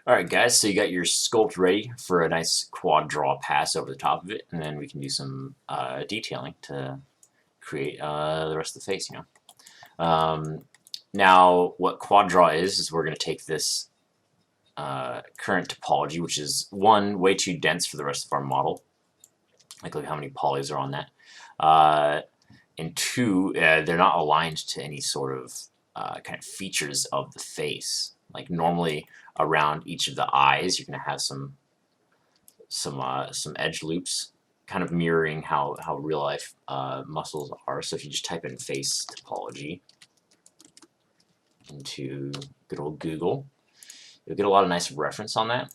Alright guys, so you got your sculpt ready for a nice quad draw pass over the top of it, and then we can do some detailing to create the rest of the face, you know. Now, what quad draw is we're going to take this current topology, which is one, way too dense for the rest of our model. Like, look how many polys are on that. And two, they're not aligned to any sort of kind of features of the face. Like normally around each of the eyes, you're going to have some edge loops, kind of mirroring how real life muscles are. So if you just type in face topology into good old Google, you'll get a lot of nice reference on that,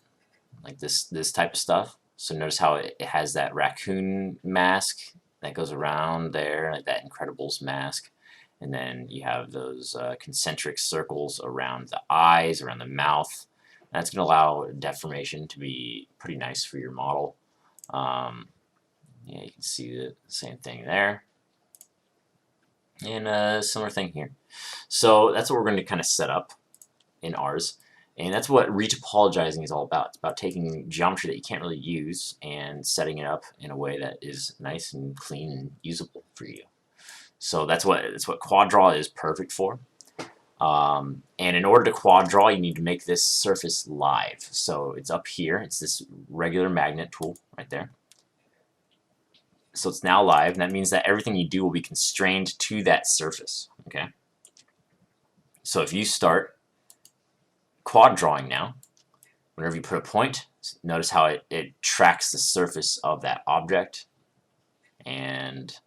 like this type of stuff. So notice how it has that raccoon mask that goes around there, like that Incredibles mask. And then you have those concentric circles around the eyes, around the mouth. That's going to allow deformation to be pretty nice for your model. Yeah, you can see the same thing there. And a similar thing here. So that's what we're going to kind of set up in ours. And that's what retopologizing is all about. It's about taking geometry that you can't really use and setting it up in a way that is nice and clean and usable for you. So that's what QuadDraw is perfect for. And in order to QuadDraw, you need to make this surface live. So it's up here. It's this regular magnet tool right there. So it's now live, and that means that everything you do will be constrained to that surface. Okay. So if you start QuadDrawing now, whenever you put a point, notice how it tracks the surface of that object, and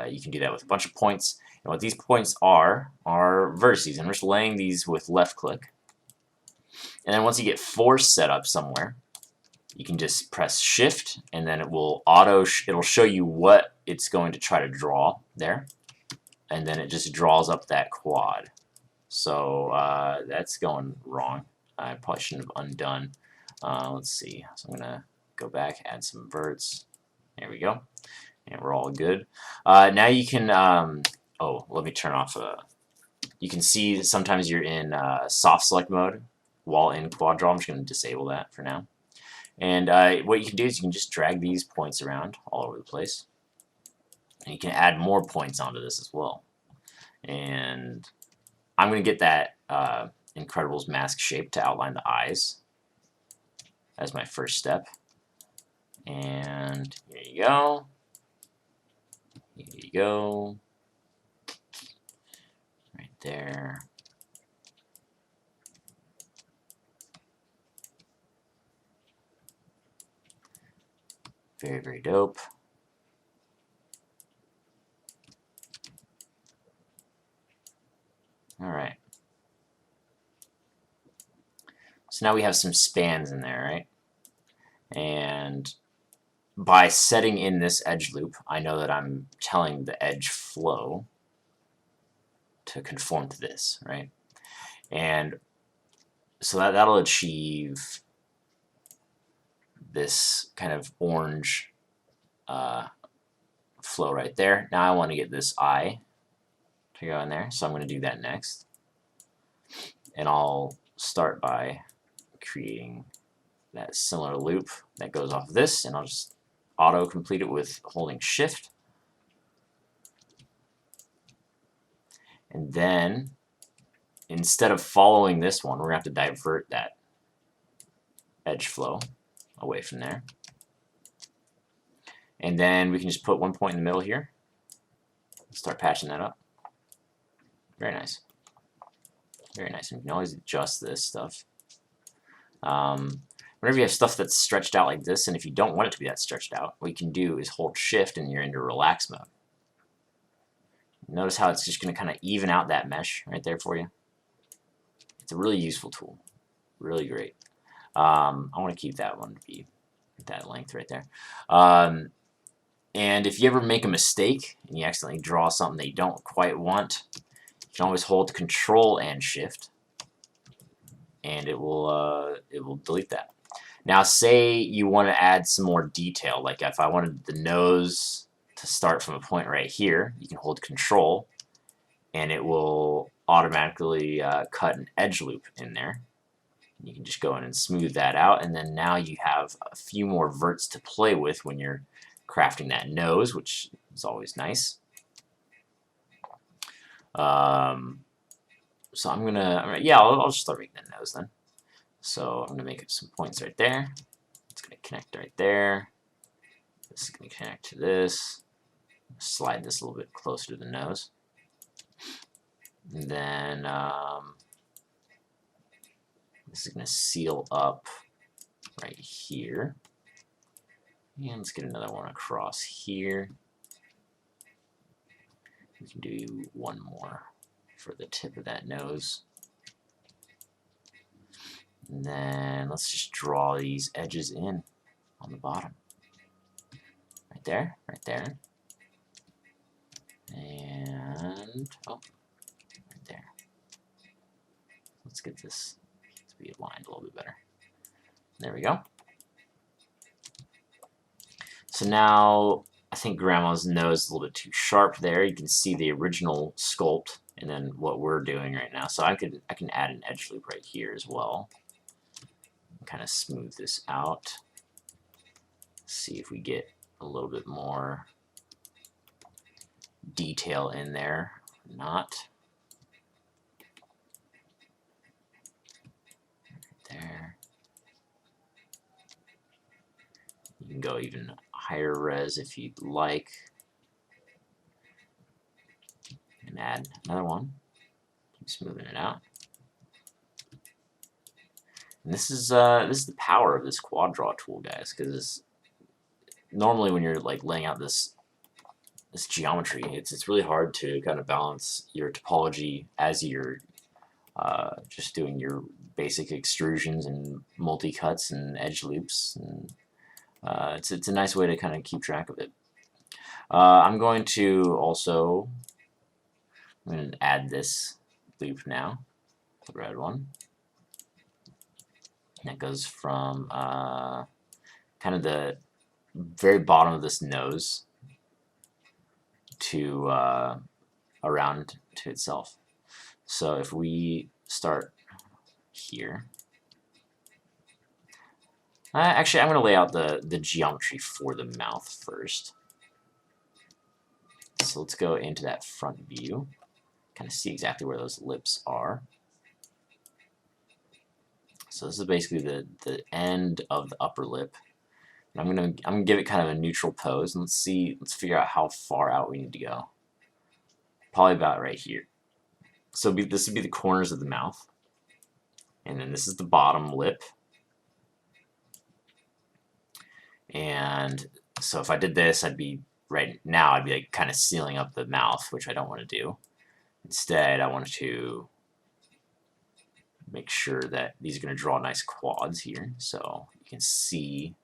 you can do that with a bunch of points. And what these points are vertices, and we're just laying these with left click. And then once you get force set up somewhere, you can just press shift, and then it will it'll show you what it's going to try to draw there, and then it just draws up that quad. So that's going wrong. I probably shouldn't have undone. Let's see. So I'm gonna go back, add some verts. There we go, and we're all good. Now you can. Oh, let me turn off. You can see sometimes you're in soft select mode while in QuadDraw. I'm just going to disable that for now. And what you can do is you can just drag these points around all over the place. And you can add more points onto this as well. And I'm going to get that Incredibles mask shape to outline the eyes as my first step. And here you go. Here you go. Right there. Very, very dope. All right. So now we have some spans in there, right? And by setting in this edge loop, I know that I'm telling the edge flow to conform to this, right? And so that'll achieve this kind of orange flow right there. Now I want to get this eye to go in there, so I'm going to do that next. And I'll start by creating that similar loop that goes off of this, and I'll just auto-complete it with holding shift. And then, instead of following this one, we're going to have to divert that edge flow away from there. And then we can just put one point in the middle here. Start patching that up. Very nice. Very nice. And you can always adjust this stuff. Whenever you have stuff that's stretched out like this, and if you don't want it to be that stretched out, what you can do is hold shift and you're into relax mode. Notice how it's just going to kind of even out that mesh right there for you. It's a really useful tool. Really great. I want to keep that one to be that length right there. And if you ever make a mistake and you accidentally draw something that you don't quite want, you can always hold Control and Shift, and it will delete that. Now, say you want to add some more detail, like if I wanted the nose to start from a point right here, you can hold Control, and it will automatically cut an edge loop in there. You can just go in and smooth that out, and then now you have a few more verts to play with when you're crafting that nose, which is always nice. So I'll just start making the nose then. So I'm gonna make some points right there. It's gonna connect right there. This is gonna connect to this. Slide this a little bit closer to the nose. And then this is gonna seal up right here. And let's get another one across here. We can do one more for the tip of that nose. And then let's just draw these edges in on the bottom. Right there, right there. And, oh, right there. Let's get this to be aligned a little bit better. There we go. So now, I think Grandma's nose is a little bit too sharp there. You can see the original sculpt and then what we're doing right now. So I can add an edge loop right here as well. Kind of smooth this out. See if we get a little bit more detail in there. Not. Right there. You can go even higher res if you'd like. And add another one. Keep smoothing it out. And this is the power of this QuadDraw tool, guys, because normally when you're like laying out this geometry, it's really hard to kind of balance your topology as you're just doing your basic extrusions and multi-cuts and edge loops. And it's a nice way to kind of keep track of it. I'm going to add this loop now, the red one. And it goes from kind of the very bottom of this nose to around to itself. So if we start here, actually I'm going to lay out the geometry for the mouth first. So let's go into that front view, kind of see exactly where those lips are. So this is basically the end of the upper lip. And I'm gonna give it kind of a neutral pose, and let's figure out how far out we need to go. Probably about right here. So this would be the corners of the mouth, and then this is the bottom lip. And so if I did this, I'd be like kind of sealing up the mouth, which I don't want to do. Instead, I want to make sure that these are going to draw nice quads here, so you can see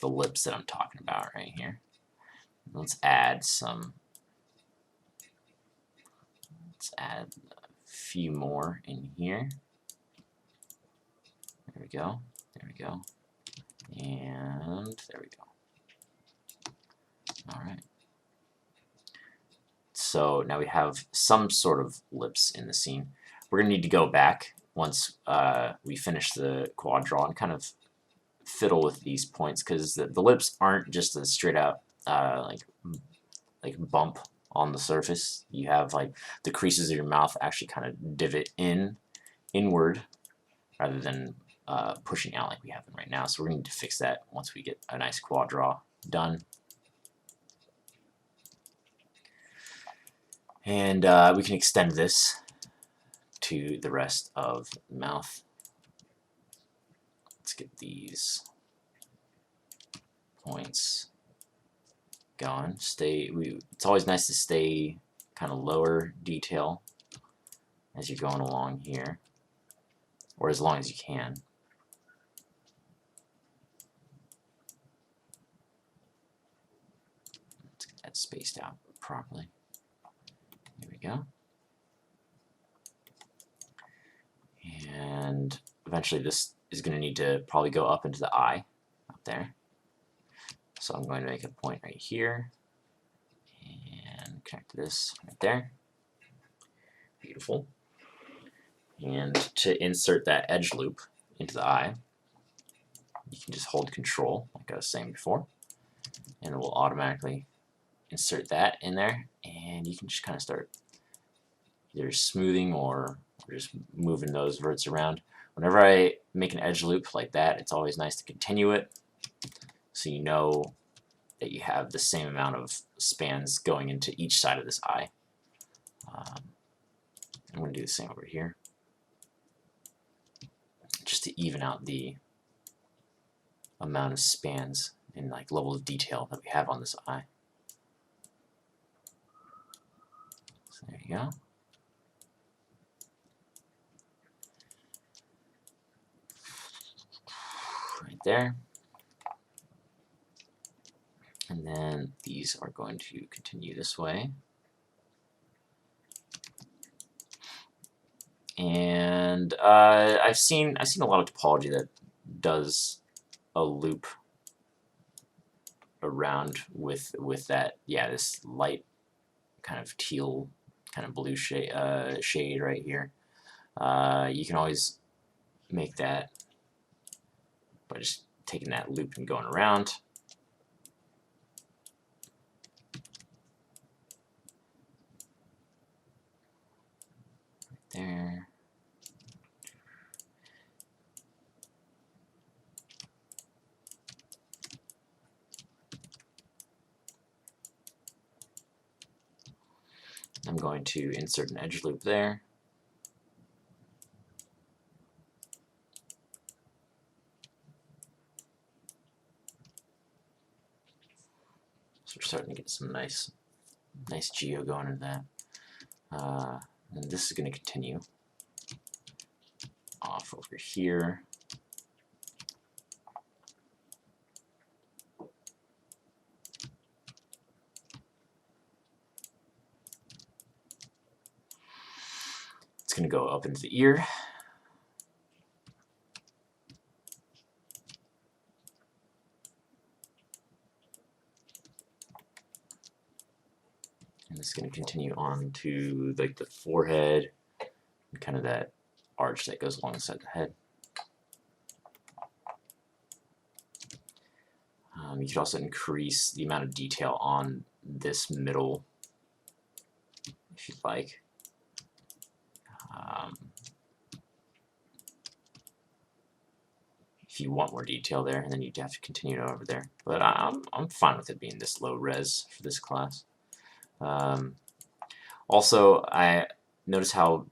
the lips that I'm talking about right here. Let's add a few more in here. There we go. There we go. And there we go. All right. So now we have some sort of lips in the scene. We're going to need to go back once we finish the QuadDraw and kind of fiddle with these points, because the lips aren't just a straight out like bump on the surface. You have like the creases of your mouth actually kind of divot inward rather than pushing out like we have them right now. So we're going to need to fix that once we get a nice QuadDraw done. And we can extend this to the rest of the mouth. Let's get these points going. It's always nice to stay kind of lower detail as you're going along here, or as long as you can. Let's get that spaced out properly. There we go. And eventually this is going to need to probably go up into the eye, up there. So I'm going to make a point right here and connect this right there. Beautiful. And to insert that edge loop into the eye, you can just hold Control, like I was saying before, and it will automatically insert that in there, and you can just kind of start either smoothing or just moving those verts around. Whenever I make an edge loop like that, it's always nice to continue it so you know that you have the same amount of spans going into each side of this eye. I'm going to do the same over here, just to even out the amount of spans and like level of detail that we have on this eye. So there you go. Right there. And then these are going to continue this way. And I've seen a lot of topology that does a loop around with that, yeah, this light kind of teal, kind of blue shade right here. You can always make that by just taking that loop and going around. There. I'm going to insert an edge loop there. So we're starting to get some nice geo going into that. And this is going to continue off over here. It's going to go up into the ear. And it's going to continue on to like the forehead and kind of that arch that goes alongside the head. You could also increase the amount of detail on this middle if you'd like. If you want more detail there, and then you'd have to continue it over there. But I'm fine with it being this low res for this class. Also, I notice how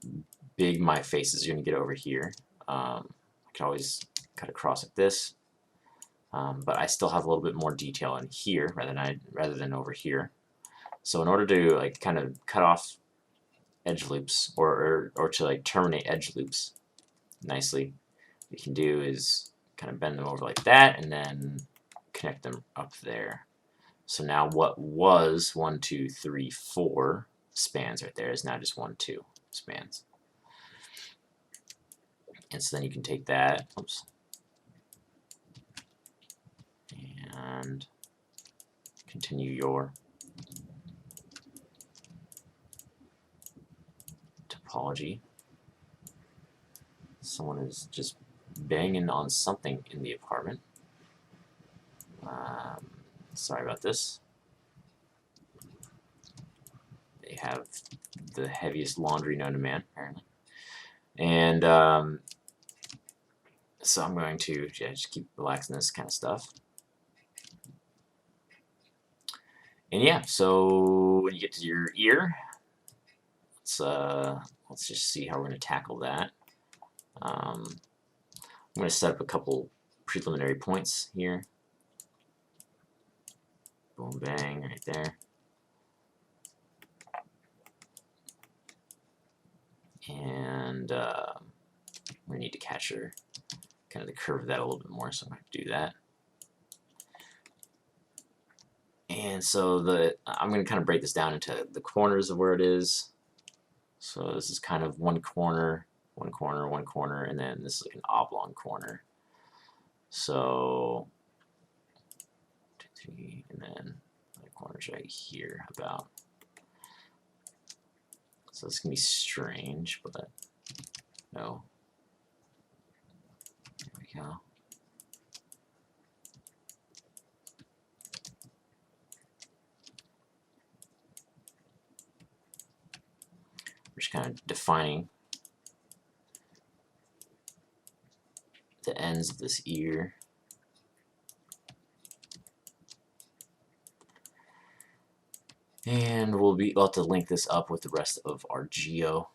big my face is going to get over here. I can always cut across like this, but I still have a little bit more detail in here rather than over here. So in order to like kind of cut off edge loops or to like terminate edge loops nicely, what you can do is kind of bend them over like that and then connect them up there. So now what was 1, 2, 3, 4 spans right there is now just 1, 2 spans. And so then you can take that, oops, and continue your topology. Someone is just banging on something in the apartment. Sorry about this. They have the heaviest laundry known to man, apparently. And so I'm going to just keep relaxing this kind of stuff. And yeah, so when you get to your ear, let's just see how we're going to tackle that. I'm going to set up a couple preliminary points here. Boom, bang, right there. And we need to capture kind of the curve of that a little bit more, so I'm going to do that. And so I'm going to kind of break this down into the corners of where it is. So this is kind of one corner, one corner, one corner, and then this is like an oblong corner. So 2, 3, and then the corner's right here about. So it's going to be strange, but No. There we go. We're just kind of defining the ends of this ear. And we'll have to link this up with the rest of our geo.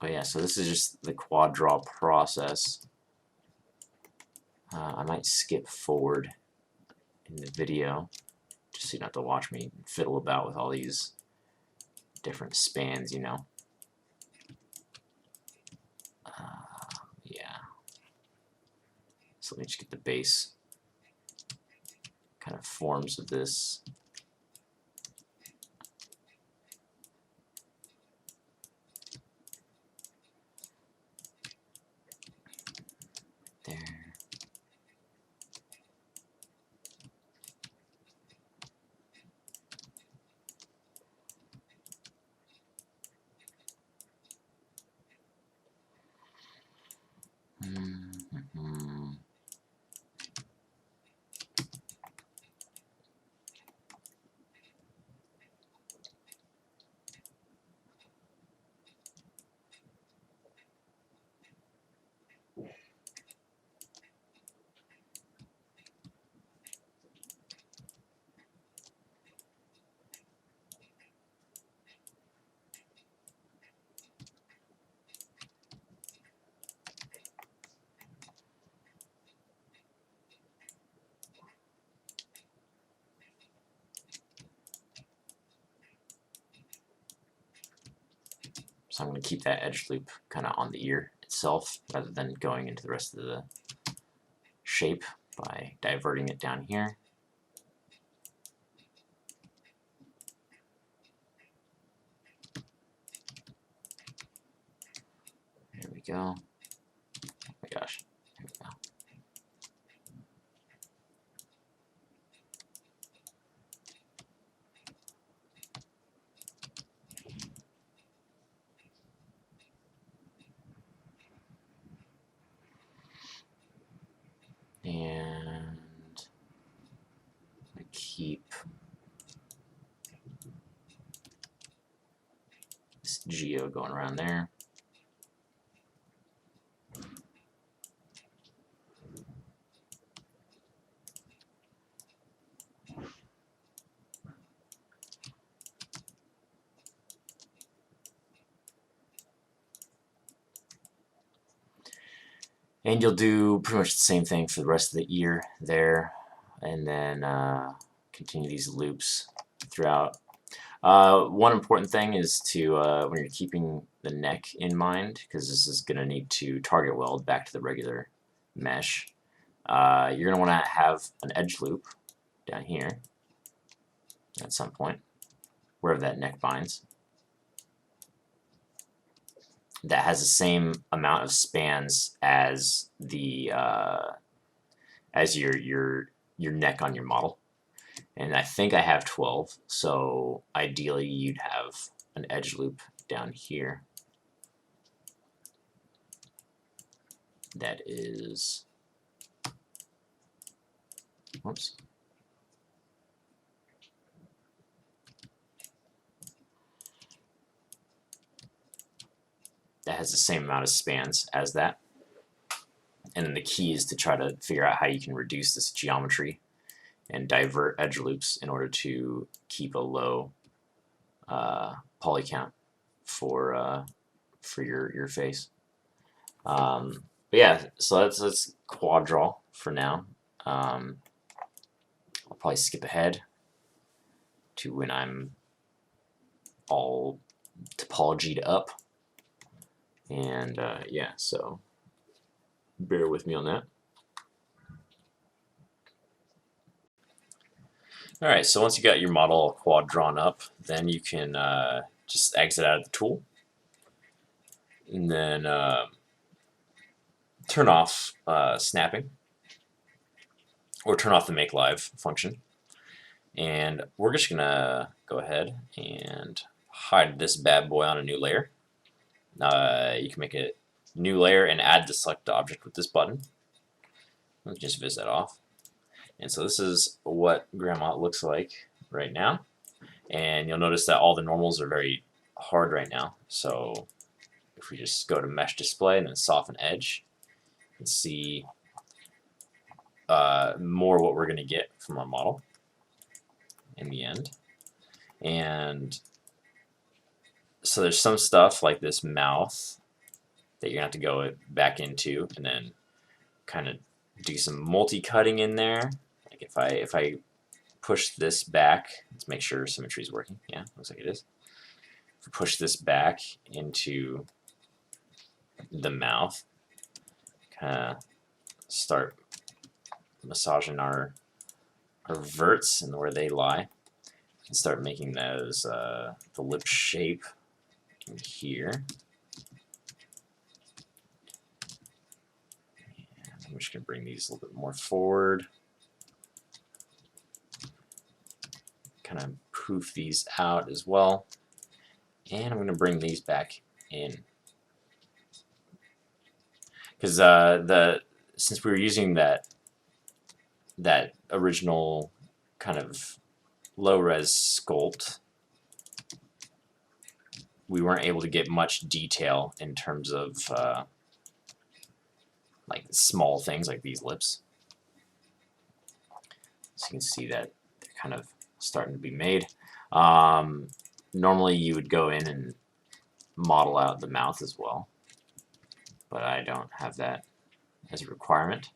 But yeah, so this is just the QuadDraw process. I might skip forward in the video, just so you don't have to watch me fiddle about with all these different spans, you know. Yeah. So let me just get the base kind of forms of this. There. So I'm going to keep that edge loop kind of on the ear itself rather than going into the rest of the shape by diverting it down here. There we go. Oh my gosh. There we go. And I keep this geo going around there. And you'll do pretty much the same thing for the rest of the ear there, and then continue these loops throughout. One important thing is to, when you're keeping the neck in mind, because this is going to need to target weld back to the regular mesh, you're going to want to have an edge loop down here at some point, wherever that neck binds, that has the same amount of spans as the as your neck on your model. And I think I have 12, so ideally you'd have an edge loop down here that is, whoops, that has the same amount of spans as that. And then the key is to try to figure out how you can reduce this geometry and divert edge loops in order to keep a low poly count for your face. But yeah, so let's QuadDraw for now. I'll probably skip ahead to when I'm all topologied up. And yeah, so bear with me on that. Alright, so once you got your model quad drawn up, then you can just exit out of the tool and then turn off snapping, or turn off the make live function. And we're just gonna go ahead and hide this bad boy on a new layer. You can make a new layer and add the select object with this button. Let's just visit off. And so this is what Grandma looks like right now. And you'll notice that all the normals are very hard right now. So if we just go to Mesh Display and then Soften Edge, you can see more what we're going to get from our model in the end. And so there's some stuff like this mouth that you're going to have to go back into and then kind of do some multi-cutting in there. Like if I push this back, let's make sure symmetry is working. Yeah, looks like it is. If we push this back into the mouth, kind of start massaging our verts and where they lie, and start making those the lip shape in here. And I'm just going to bring these a little bit more forward. Kind of poof these out as well. And I'm going to bring these back in. Because since we were using that original kind of low-res sculpt, we weren't able to get much detail in terms of like small things like these lips. So you can see that they're kind of starting to be made. Normally you would go in and model out the mouth as well, but I don't have that as a requirement.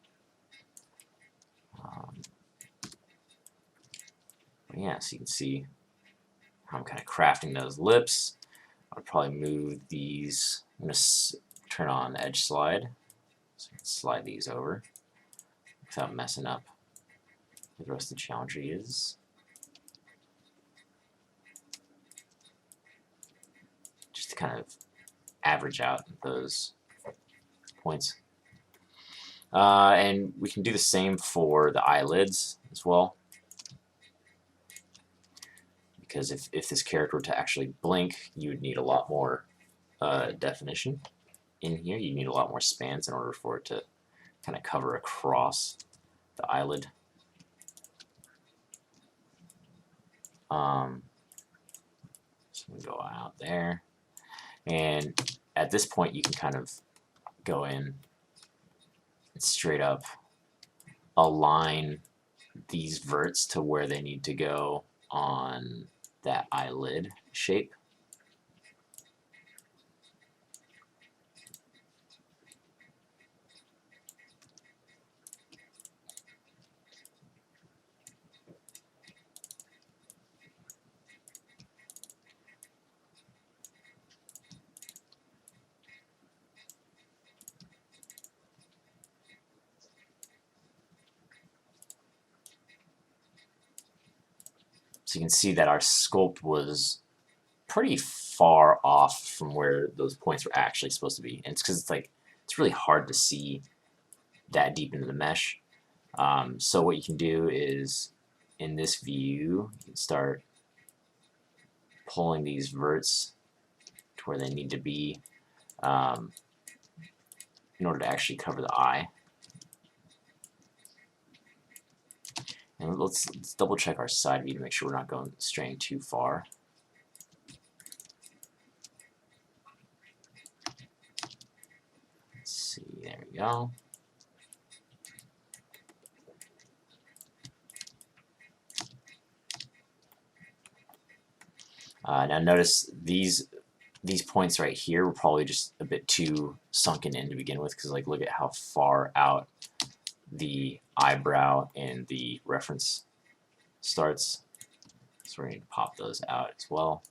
Yeah, so you can see how I'm kind of crafting those lips. I'll probably move these. I'm going to turn on edge slide, so I can slide these over without messing up what the rest of the geometry is. Just to kind of average out those points. And we can do the same for the eyelids as well. Because if this character were to actually blink, you would need a lot more definition in here. You need a lot more spans in order for it to kind of cover across the eyelid. So we go out there. And at this point, you can kind of go in and straight up align these verts to where they need to go on that eyelid shape. So you can see that our sculpt was pretty far off from where those points were actually supposed to be. And it's because it's really hard to see that deep into the mesh. So what you can do is, in this view, you can start pulling these verts to where they need to be in order to actually cover the eye. And let's double check our side view to make sure we're not going straying too far. Let's see, there we go. Now notice these points right here were probably just a bit too sunken in to begin with, because look at how far out the eyebrow and the reference starts. So we're going to pop those out as well.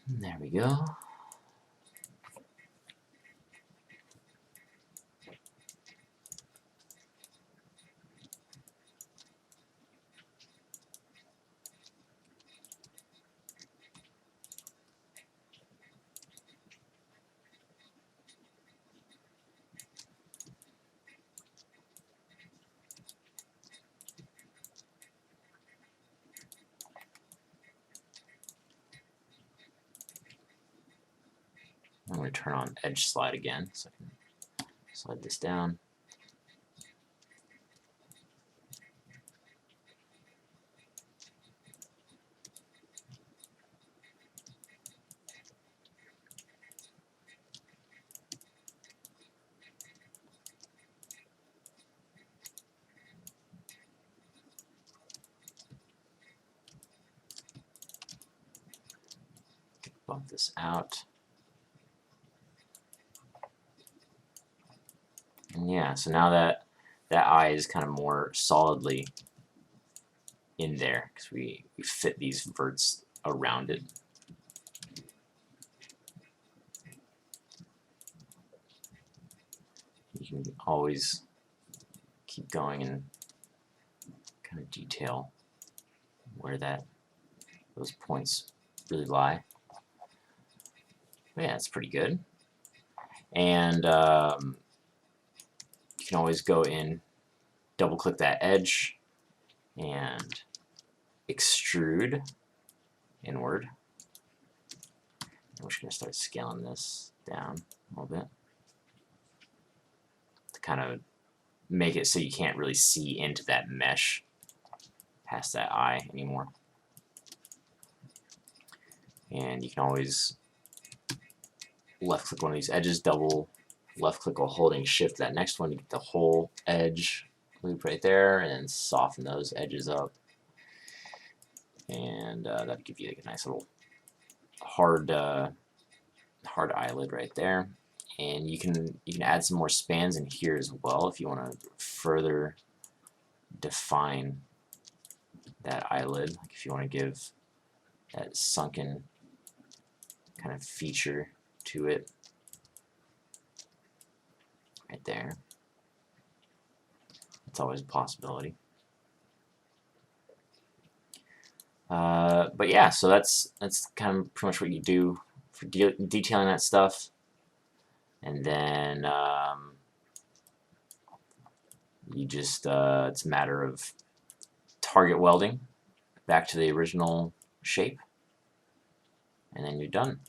And there we go. I'm going to turn on edge slide again, so I can slide this down. Bump this out. And yeah, so now that eye is kind of more solidly in there because we fit these verts around it. You can always keep going and kind of detail where those points really lie. But yeah, it's pretty good. And you can always go in, double click that edge, and extrude inward. We're just going to start scaling this down a little bit to kind of make it so you can't really see into that mesh past that eye anymore. And you can always left click one of these edges, double left click while holding shift that next one to get the whole edge loop right there, and then soften those edges up. And that'll give you like a nice little hard eyelid right there. And you can add some more spans in here as well if you want to further define that eyelid. Like if you want to give that sunken kind of feature to it right there. It's always a possibility. But yeah, so that's kind of pretty much what you do for detailing that stuff. And then you just it's a matter of target welding back to the original shape, and then you're done.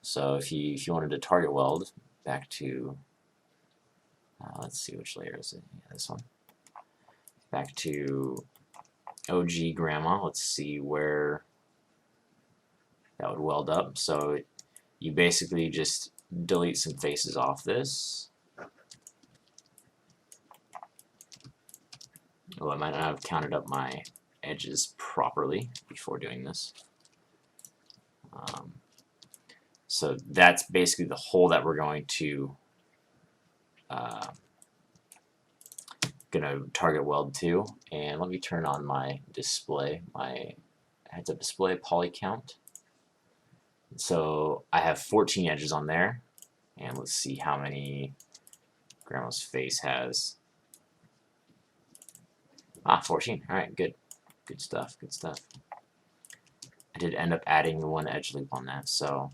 So if you wanted to target weld back to let's see, which layer is it? Yeah, this one. Back to OG Grandma. Let's see where that would weld up. So you basically just delete some faces off this. Oh, I might not have counted up my edges properly before doing this. So that's basically the hole that we're going to target weld to. And let me turn on my display, my heads-up display poly count. So I have 14 edges on there, and let's see how many Grandma's face has. 14. All right, good stuff, good stuff. I did end up adding one edge loop on that, so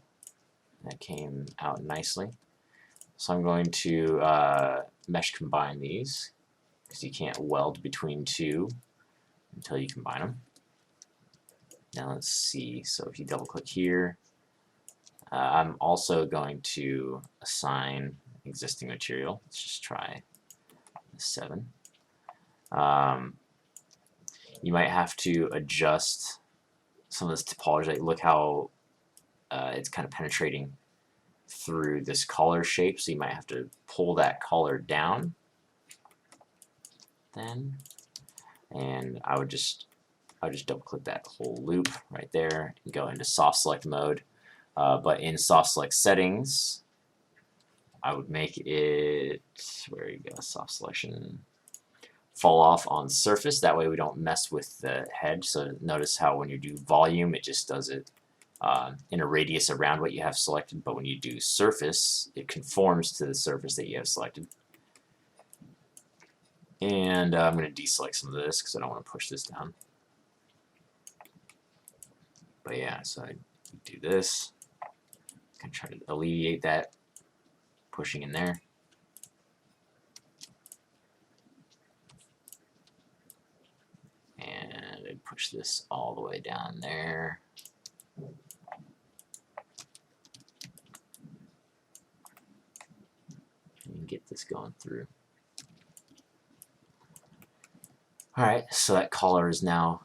that came out nicely. So I'm going to mesh combine these, because you can't weld between two until you combine them. Now let's see, so if you double click here, I'm also going to assign existing material. Let's just try 7. You might have to adjust some of this topology. Like, look how it's kind of penetrating through this collar shape, so you might have to pull that collar down then, and I would just double click that whole loop right there and go into soft select mode. But in soft select settings, I would make it, where you go, soft selection, fall off on surface. That way we don't mess with the head. So notice how when you do volume, it just does it in a radius around what you have selected, but when you do surface, it conforms to the surface that you have selected. And I'm going to deselect some of this because I don't want to push this down. But yeah, so I do this. Kind of try to alleviate that pushing in there. And I push this all the way down there. get this going through. Alright, so that color is now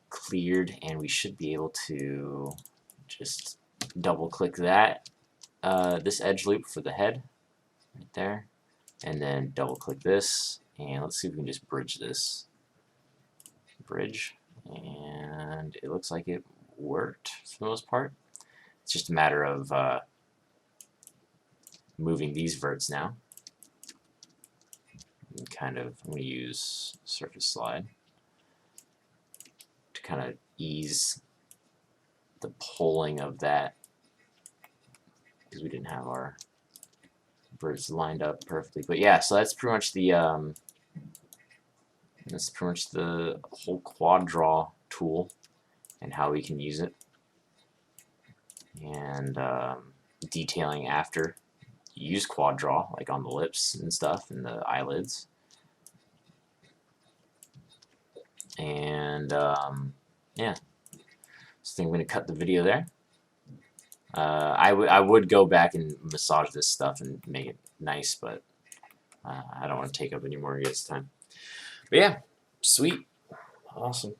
cleared, and we should be able to just double click that this edge loop for the head right there, and then double click this, and let's see if we can just bridge this. Bridge, and it looks like it worked for the most part. It's just a matter of moving these verts now. And kind of, I'm going to use surface slide to kind of ease the pulling of that, because we didn't have our verts lined up perfectly. But yeah, so that's pretty much the whole QuadDraw tool and how we can use it, and detailing after. Use QuadDrawing, like on the lips and stuff, and the eyelids. And yeah, so I think I'm gonna cut the video there. I would go back and massage this stuff and make it nice, but I don't want to take up any more of your guys' time. But yeah, sweet, awesome.